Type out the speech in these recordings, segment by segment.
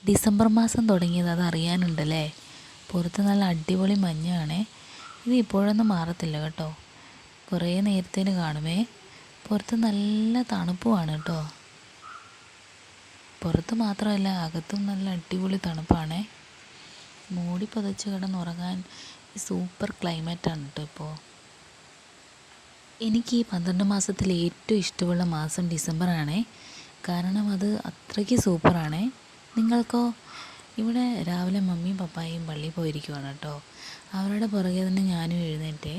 December മാസം തുടങ്ങിയത് അതറിയാനുണ്ടല്ലേ. പുറത്ത് നല്ല അടിപൊളി മഞ്ഞാണേ. ഇത് ഇപ്പോഴൊന്നും മാറത്തില്ല കേട്ടോ, കുറേ നേരത്തേന് കാണുമേ. പുറത്ത് നല്ല തണുപ്പുമാണ് കേട്ടോ. പുറത്ത് മാത്രമല്ല, അകത്തും നല്ല അടിപൊളി തണുപ്പാണേ. മൂടി പുതച്ച് കിടന്നുറങ്ങാൻ സൂപ്പർ ക്ലൈമറ്റാണ് കേട്ടോ ഇപ്പോൾ. എനിക്ക് ഈ 12 മാസത്തിൽ ഏറ്റവും ഇഷ്ടമുള്ള മാസം ഡിസംബറാണേ. കാരണം അത് അത്രയ്ക്ക് സൂപ്പറാണേ. നിങ്ങൾക്കോ? ഇവിടെ രാവിലെ മമ്മിയും പപ്പായും പള്ളിയിൽ പോയിരിക്കുവാണ് കേട്ടോ. അവരുടെ പുറകെ തന്നെ ഞാനും എഴുന്നേറ്റേ.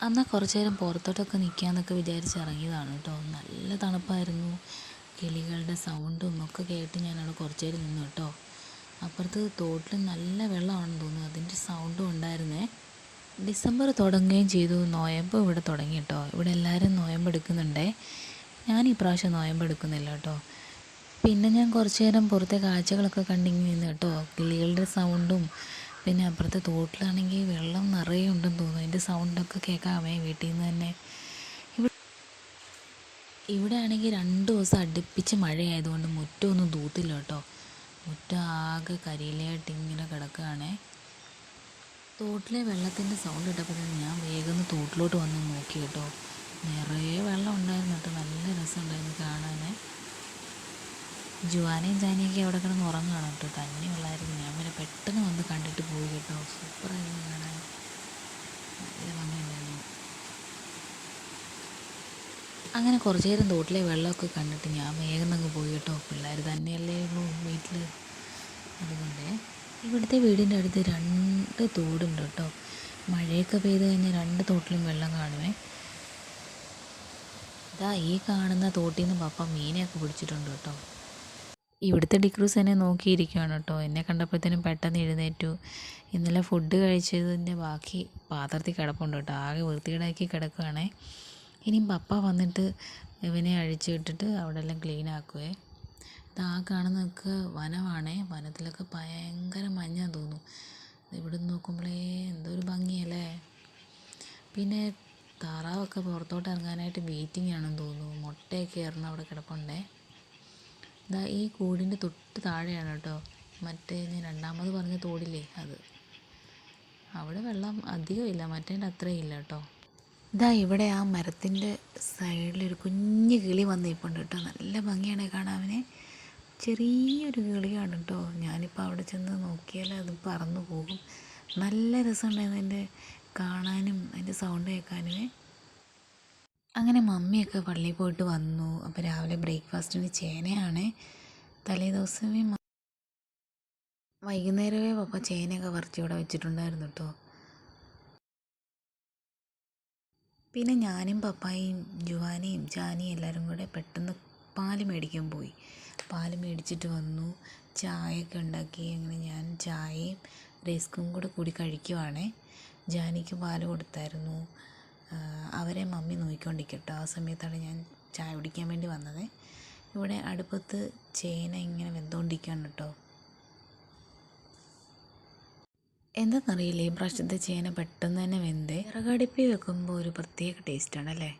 എന്നാൽ കുറച്ച് നേരം പുറത്തോട്ടൊക്കെ നിൽക്കാമെന്നൊക്കെ വിചാരിച്ച് ഇറങ്ങിയതാണ് കേട്ടോ. നല്ല തണുപ്പായിരുന്നു. കിളികളുടെ സൗണ്ടും ഒക്കെ കേട്ട് ഞാനവിടെ കുറച്ച് നേരം നിന്നു കേട്ടോ. അപ്പുറത്ത് തോട്ടിൽ നല്ല വെള്ളമാണെന്ന് തോന്നുന്നു, അതിൻ്റെ സൗണ്ടും ഉണ്ടായിരുന്നേ. ഡിസംബർ തുടങ്ങുകയും ചെയ്തു. നോയമ്പ് ഇവിടെ തുടങ്ങി കേട്ടോ. ഇവിടെ എല്ലാവരും നോയമ്പ് എടുക്കുന്നുണ്ടേ. ഞാൻ ഈ പ്രാവശ്യം നോയമ്പ് എടുക്കുന്നില്ല കേട്ടോ. പിന്നെ ഞാൻ കുറച്ച് നേരം പുറത്തെ കാഴ്ചകളൊക്കെ കണ്ടിങ്ങനെ നിന്ന് കേട്ടോ. കിളികളുടെ സൗണ്ടും പിന്നെ അപ്പുറത്തെ തോട്ടിലാണെങ്കിൽ വെള്ളം നിറയെ ഉണ്ടെന്ന് തോന്നുന്നു, അതിൻ്റെ സൗണ്ടൊക്കെ കേൾക്കാമേ വീട്ടിൽ നിന്ന് തന്നെ. ഇവിടെ ആണെങ്കിൽ 2 ദിവസം അടുപ്പിച്ച് മഴയായതുകൊണ്ട് മുറ്റമൊന്നും തൂത്തില്ല കേട്ടോ. മുറ്റം ആകെ കരിയിലയായിട്ട് ഇങ്ങനെ കിടക്കുകയാണേ. തോട്ടിലെ വെള്ളത്തിൻ്റെ സൗണ്ട് ഇട്ടപ്പോൾ തന്നെ ഞാൻ വേഗം തോട്ടിലോട്ട് വന്ന് നോക്കി കേട്ടോ. നിറയെ വെള്ളം ഉണ്ടായിരുന്നു കേട്ടോ. നല്ല രസമുണ്ടായിരുന്നു കാണാൻ. ജുവാനയും ജാനിയൊക്കെ അവിടെ കിടന്ന് ഉറങ്ങുകയാണ് കേട്ടോ. തന്നെയുള്ളായിരുന്നു. ഞാൻ പിന്നെ പെട്ടെന്ന് വന്ന് കണ്ടിട്ട് പോയി കേട്ടോ. സൂപ്പറായിരുന്നു കാണാൻ, നല്ല ഭംഗിയുണ്ടായിരുന്നു. അങ്ങനെ കുറച്ച് നേരം തോട്ടിലെ വെള്ളമൊക്കെ കണ്ടിട്ട് ഞാൻ വേഗം അങ്ങ് പോയി കേട്ടോ. പിള്ളേർ തന്നെയല്ലേ ഉള്ളൂ വീട്ടിൽ, അതുകൊണ്ട്. ഇവിടുത്തെ വീടിൻ്റെ അടുത്ത് 2 തോടുണ്ട് കേട്ടോ. മഴയൊക്കെ പെയ്ത് കഴിഞ്ഞാൽ 2 തോട്ടിലും വെള്ളം കാണുമേ. ഇതാ ഈ കാണുന്ന തോട്ടിൽ നിന്ന് പപ്പ മീനെയൊക്കെ പിടിച്ചിട്ടുണ്ട് കേട്ടോ. ഇവിടുത്തെ ഡിക്രൂസ് എന്നെ നോക്കിയിരിക്കുകയാണ് കേട്ടോ. എന്നെ കണ്ടപ്പോഴത്തേനും പെട്ടെന്ന് എഴുന്നേറ്റു. ഇന്നലെ ഫുഡ് കഴിച്ചതിൻ്റെ ബാക്കി പാത്രത്തിൽ കിടപ്പുണ്ട് കേട്ടോ. ആകെ വൃത്തികേടാക്കി കിടക്കുകയാണേ. ഇനിയും പപ്പ വന്നിട്ട് ഇവനെ അഴിച്ചു വിട്ടിട്ട് അവിടെ എല്ലാം ക്ലീൻ ആക്കുവേ. ഇതാ കാണുന്നതൊക്കെ വനമാണേ. വനത്തിലൊക്കെ ഭയങ്കര മഞ്ഞാന്ന് തോന്നുന്നു. ഇവിടെ നോക്കുമ്പോഴേ എന്തൊരു ഭംഗിയല്ലേ. പിന്നെ താറാവൊക്കെ പുറത്തോട്ട് ഇറങ്ങാനായിട്ട് വെയിറ്റിംഗ് ആണെന്ന് തോന്നുന്നു. മുട്ടയൊക്കെ ഇറന്ന് അവിടെ കിടപ്പുണ്ടേ. ഇതാ ഈ കൂടിൻ്റെ തൊട്ട് താഴെയാണ് കേട്ടോ മറ്റേ ഞാൻ രണ്ടാമത് പറഞ്ഞ തോടില്ലേ അത്. അവിടെ വെള്ളം അധികമില്ല, മറ്റേൻ്റെ അത്രയും ഇല്ല കേട്ടോ. ഇതാ ഇവിടെ ആ മരത്തിൻ്റെ സൈഡിലൊരു കുഞ്ഞ് കിളി വന്നിപ്പുണ്ട് കേട്ടോ. നല്ല ഭംഗിയാണ് കാണാൻ. ചെറിയൊരു കിളിയാണ് കേട്ടോ. ഞാനിപ്പോൾ അവിടെ ചെന്ന് നോക്കിയാൽ അത് പറന്നു പോകും. നല്ല രസമുണ്ടായിരുന്നു അതിൻ്റെ കാണാനും അതിൻ്റെ സൗണ്ട് കേൾക്കാനുമേ. അങ്ങനെ മമ്മിയൊക്കെ പള്ളിയിൽ പോയിട്ട് വന്നു. അപ്പോൾ രാവിലെ ബ്രേക്ക്ഫാസ്റ്റിന് ചേനയാണ്. തലേ ദിവസമേ വൈകുന്നേരമേ പപ്പ ചേനയൊക്കെ പറിച്ച് ഇവിടെ വെച്ചിട്ടുണ്ടായിരുന്നു കേട്ടോ. പിന്നെ ഞാനും പപ്പായും ജുവാനയും ജാനിയും എല്ലാവരും കൂടെ പെട്ടെന്ന് പാല് മേടിക്കാൻ പോയി. പാല് മേടിച്ചിട്ട് വന്നു, ചായയൊക്കെ ഉണ്ടാക്കി. അങ്ങനെ ഞാൻ ചായയും റസ്ക്കും കൂടി കഴിക്കുവാണേ. ജാനിക്ക് പാല് കൊടുത്തായിരുന്നു. അവരെ മമ്മി നോക്കിക്കൊണ്ടിരിക്കട്ടോ. ആ സമയത്താണ് ഞാൻ ചായ കുടിക്കാൻ വേണ്ടി വന്നത്. ഇവിടെ അടുപ്പത്ത് ചേന ഇങ്ങനെ വെന്തുകൊണ്ടിരിക്കുകയാണ് കേട്ടോ. എന്താണെന്നറിയില്ല, ഈ പ്രാവശ്യത്തെ ചേന പെട്ടെന്ന് തന്നെ വെന്തേ. വിറകടുപ്പിൽ വെക്കുമ്പോൾ ഒരു പ്രത്യേക ടേസ്റ്റാണല്ലേ.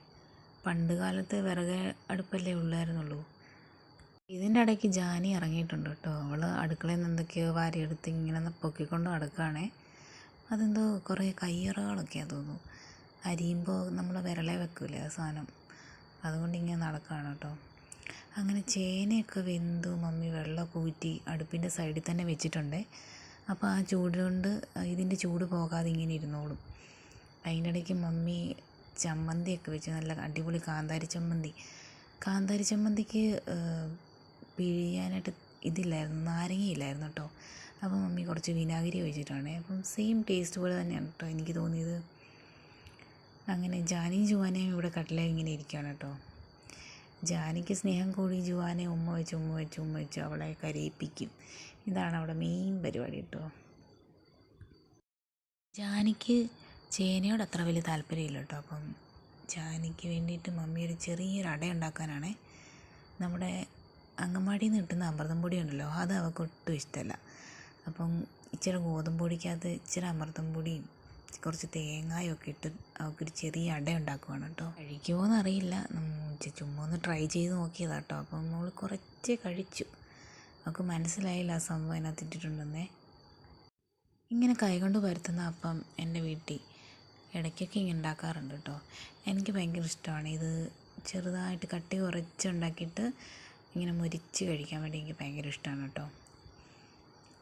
പണ്ട് കാലത്ത് വിറക് അടുപ്പല്ലേ ഉള്ളായിരുന്നുള്ളൂ. ഇതിൻ്റെ ഇടയ്ക്ക് ജാനി ഇറങ്ങിയിട്ടുണ്ട് കേട്ടോ. അവൾ അടുക്കളയിൽ നിന്ന് എന്തൊക്കെയോ വാരിയെടുത്ത് ഇങ്ങനെ പൊക്കിക്കൊണ്ട് നടക്കുകയാണേ. അതെന്തോ കുറേ കയ്യറകളൊക്കെയാണ് തോന്നുന്നു. അരിയുമ്പോൾ നമ്മൾ വിരളെ വെക്കൂലേ ആ സാധനം, അതുകൊണ്ട് ഇങ്ങനെ നടക്കുകയാണ് കേട്ടോ. അങ്ങനെ ചേനയൊക്കെ വെന്തു മമ്മി വെള്ളമൊക്കെ ഊറ്റി അടുപ്പിൻ്റെ സൈഡിൽ തന്നെ വെച്ചിട്ടുണ്ട്. അപ്പോൾ ആ ചൂട് കൊണ്ട് ഇതിൻ്റെ ചൂട് പോകാതെ ഇങ്ങനെ ഇരുന്നോളും. അതിൻ്റെ ഇടയ്ക്ക് മമ്മി ചമ്മന്തിയൊക്കെ വെച്ച്, നല്ല അടിപൊളി കാന്താരി ചമ്മന്തിക്ക് പിഴിയാനായിട്ട് ഇതില്ലായിരുന്നു, നാരങ്ങയില്ലായിരുന്നു കേട്ടോ. അപ്പോൾ മമ്മി കുറച്ച് വിനാഗിരി ഒഴിച്ചിട്ടാണ്. അപ്പം സെയിം ടേസ്റ്റ് പോലെ തന്നെയാണ് കേട്ടോ എനിക്ക് തോന്നിയത്. അങ്ങനെ ജാനിയും ജുവാനയും ഇവിടെ കട്ടിലേ ഇങ്ങനെ ഇരിക്കുകയാണ് കേട്ടോ. ജാനിക്ക് സ്നേഹം കൂടി ജുവാനെ ഉമ്മ വെച്ച് അവളെ കരയിപ്പിക്കും. ഇതാണ് അവിടെ മെയിൻ പരിപാടി കേട്ടോ. ജാനിക്ക് ചേനയോട് അത്ര വലിയ താല്പര്യമില്ല കേട്ടോ. അപ്പം ജാനിക്ക് വേണ്ടിയിട്ട് മമ്മി ഒരു ചെറിയൊരു അട ഉണ്ടാക്കാനാണേ. നമ്മുടെ അങ്കൻവാടിയിൽ നിന്ന് കിട്ടുന്ന അമൃതം പൊടി ഉണ്ടല്ലോ, അത് അവൾക്ക് ഒട്ടും ഇഷ്ടമല്ല. അപ്പം ഇച്ചിരി ഗോതമ്പ് പൊടിക്കകത്ത് ഇച്ചിരി അമൃതം പൊടിയും കുറച്ച് തേങ്ങയൊക്കെ ഇട്ട് അവൾക്കൊരു ചെറിയ അട ഉണ്ടാക്കുവാണ് കേട്ടോ. കഴിക്കുമോ എന്നറിയില്ല, ചുമ്മാ ഒന്ന് ട്രൈ ചെയ്ത് നോക്കിയതാണ് കേട്ടോ. അപ്പം നമ്മൾ കുറച്ച് കഴിച്ചു. അവൾക്ക് മനസ്സിലായില്ല ആ സംഭവം അതിനകത്ത് ഇട്ടിട്ടുണ്ടെന്നേ. ഇങ്ങനെ കൈകൊണ്ട് പരത്തുന്ന അപ്പം എൻ്റെ വീട്ടിൽ ഇടയ്ക്കൊക്കെ ഇങ്ങനെ ഉണ്ടാക്കാറുണ്ട് കേട്ടോ. എനിക്ക് ഭയങ്കര ഇഷ്ടമാണ് ഇത്. ചെറുതായിട്ട് കട്ടി കുറച്ചുണ്ടാക്കിയിട്ട് ഇങ്ങനെ മുരിച്ച് കഴിക്കാൻ വേണ്ടി എനിക്ക് ഭയങ്കര ഇഷ്ടമാണ് കേട്ടോ.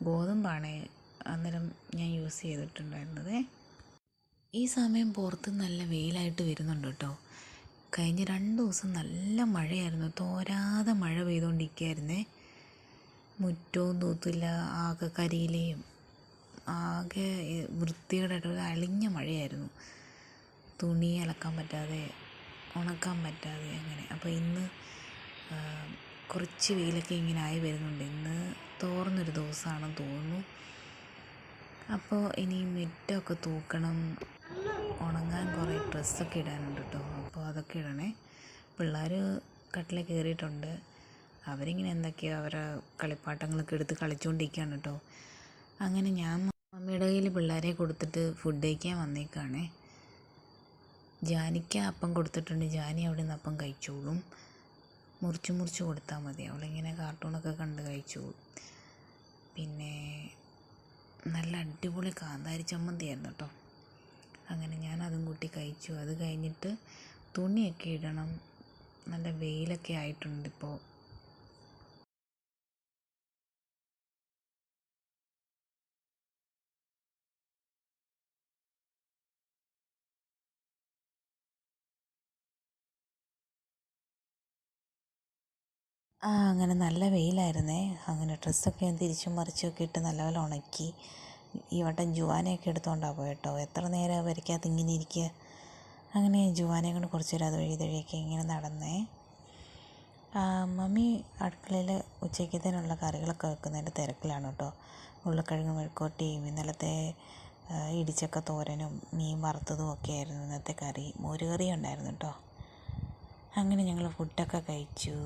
ഗോതമ്പാണ് അന്നേരം ഞാൻ യൂസ് ചെയ്തിട്ടുണ്ടായിരുന്നത്. ഈ സമയം പുറത്ത് നല്ല വെയിലായിട്ട് വരുന്നുണ്ട് കേട്ടോ. കഴിഞ്ഞ 2 ദിവസം നല്ല മഴയായിരുന്നു, തോരാതെ മഴ പെയ്തുകൊണ്ടിരിക്കുകയായിരുന്നേ. മുറ്റവും തൂത്തില്ല, ആകെ കരിയിലയും ആകെ വൃത്തികേടായിട്ട് ഒരു അളിഞ്ഞ മഴയായിരുന്നു. തുണി അലക്കാൻ പറ്റാതെ, ഉണക്കാൻ പറ്റാതെ അങ്ങനെ. അപ്പോൾ ഇന്ന് കുറച്ച് വെയിലൊക്കെ ഇങ്ങനെ ആയി വരുന്നുണ്ട്. ഇന്ന് തോർന്നൊരു ദിവസമാണെന്ന് തോന്നുന്നു. അപ്പോൾ ഇനി മുറ്റമൊക്കെ തൂക്കണം, ഉണങ്ങാൻ കുറേ ഡ്രസ്സൊക്കെ ഇടാനുണ്ട് കേട്ടോ. അപ്പോൾ അതൊക്കെ ഇടണേ. പിള്ളേർ കട്ടിലേ കയറിയിട്ടുണ്ട്. അവരിങ്ങനെ എന്തൊക്കെയോ അവരെ കളിപ്പാട്ടങ്ങളൊക്കെ എടുത്ത് കളിച്ചുകൊണ്ടിരിക്കുകയാണ് കേട്ടോ. അങ്ങനെ ഞാൻ മമ്മിയുടെ കയ്യിൽ പിള്ളേരെ കൊടുത്തിട്ട് ഫുഡ് കഴിക്കാൻ വന്നേക്കാണേ. ജാനിക്ക് അപ്പം കൊടുത്തിട്ടുണ്ട്. ജാനി അവിടെ നിന്ന് അപ്പം കഴിച്ചോളും. മുറിച്ച് കൊടുത്താൽ മതി, അവളിങ്ങനെ കാർട്ടൂണൊക്കെ കണ്ട് കഴിച്ചോളും. പിന്നെ നല്ല അടിപൊളി കാന്താരി ചമ്മന്തിയായിരുന്നു കേട്ടോ. അങ്ങനെ ഞാൻ അതും കൂട്ടി കഴിച്ചു. അത് കഴിഞ്ഞിട്ട് തുണിയൊക്കെ ഇടണം. നല്ല വെയിലൊക്കെ ആയിട്ടുണ്ട് ഇപ്പോൾ. അങ്ങനെ നല്ല വെയിലായിരുന്നേ. അങ്ങനെ ഡ്രസ്സൊക്കെ ഞാൻ തിരിച്ചും മറിച്ചൊക്കെ ഇട്ട് നല്ലപോലെ ഉണക്കി. ഈ വട്ടം ജുവാനയൊക്കെ എടുത്തുകൊണ്ടാണ് പോയിട്ടോ. എത്ര നേരം വരയ്ക്കാത്ത ഇങ്ങനെ ഇരിക്കുക. അങ്ങനെ ജുവാനയെ കൊണ്ട് കുറച്ച് നേരം അത് വഴിയൊക്കെ ഇങ്ങനെ നടന്നേ. മമ്മി അടുക്കളയിൽ ഉച്ചയ്ക്കത്തേനുള്ള കറികളൊക്കെ വെക്കുന്നതിൻ്റെ തിരക്കിലാണ് കേട്ടോ. ഉരുളക്കിഴങ്ങ് മെഴുക്കുവരട്ടിയും ഇന്നലത്തെ ഇടിച്ചക്ക തോരനും മീൻ വറുത്തതും ഒക്കെ ആയിരുന്നു ഇന്നത്തെ കറി. മോര് കറിയും ഉണ്ടായിരുന്നു കേട്ടോ. അങ്ങനെ ഞങ്ങൾ ഫുഡൊക്കെ കഴിച്ചു.